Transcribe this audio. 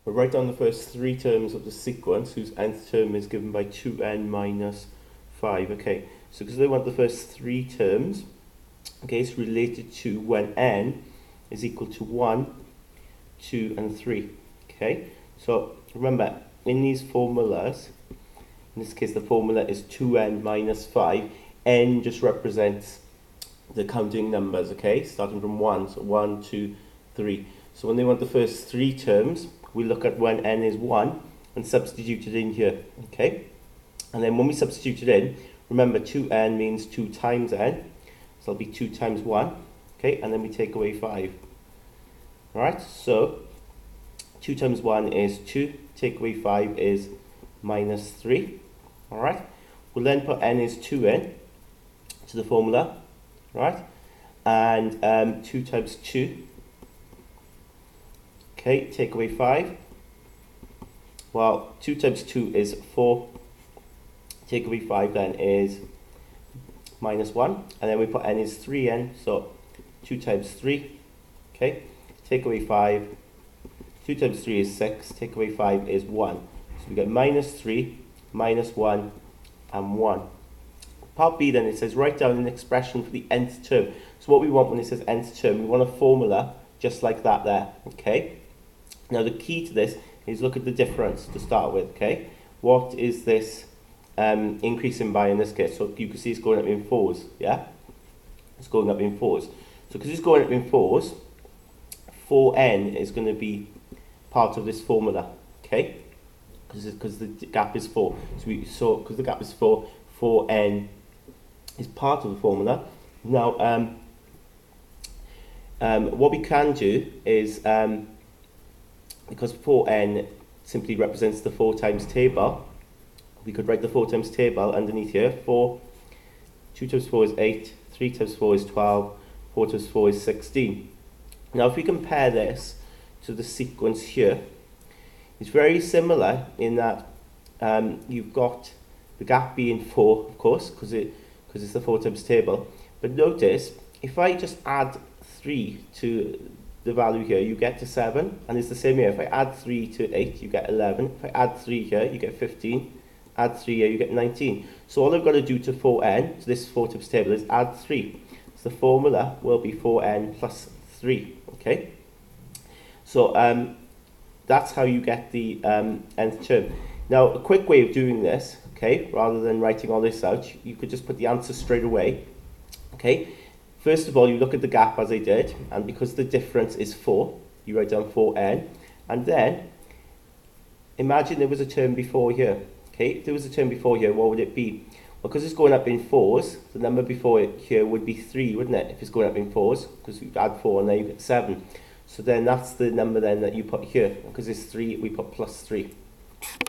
We'll write down the first three terms of the sequence, whose nth term is given by 2n minus 5. Okay, so because they want the first three terms, okay, it's related to when n is equal to 1, 2, and 3. Okay, so remember, in these formulas, in this case the formula is 2n minus 5. N just represents the counting numbers, okay, starting from 1, so 1, 2, 3. So when they want the first three terms, we look at when n is 1 and substitute it in here, okay? And then when we substitute it in, remember 2n means 2 times n, so it'll be 2 times 1, okay? And then we take away 5. Alright, so 2 times 1 is 2, take away 5 is minus 3. Alright, we'll then put n is 2 in to the formula, right? And 2 times 2, okay, take away 5. Well, 2 times 2 is 4. Take away 5 then is minus 1. And then we put n is 3 in, so 2 times 3. Okay, take away 5. 2 times 3 is 6. Take away 5 is 1. So we get minus 3, minus 1, and 1. Part B then, it says write down an expression for the nth term. So what we want when it says nth term, we want a formula just like that there, okay? Now the key to this is look at the difference to start with, okay? What is this increasing by in this case? So you can see it's going up in 4s, yeah? It's going up in 4s. So because it's going up in 4s, 4n is going to be part of this formula, okay? Because the gap is 4. So because the gap is 4, 4n is part of the formula. Now, what we can do is, because 4n simply represents the 4 times table, we could write the 4 times table underneath here. 4, 2 times 4 is 8, 3 times 4 is 12, 4 times 4 is 16. Now, if we compare this to the sequence here, it's very similar in that you've got the gap being 4, of course, because it's the 4 times table. But notice, if I just add 3 to the value here, you get to 7, and it's the same here. If I add 3 to 8, you get 11. If I add 3 here, you get 15. Add 3 here, you get 19. So all I've got to do to 4n, to this 4 times table, is add 3. So the formula will be 4n plus 3, okay? So that's how you get the nth term. Now, a quick way of doing this, okay, rather than writing all this out, you could just put the answer straight away, okay? First of all, you look at the gap as I did, and because the difference is 4, you write down 4n, and then imagine there was a term before here, okay? If there was a term before here, what would it be? Well, because it's going up in 4s, the number before it here would be 3, wouldn't it? If it's going up in 4s, because you add 4 and then you get 7. So then that's the number then that you put here. Because it's 3, we put plus 3.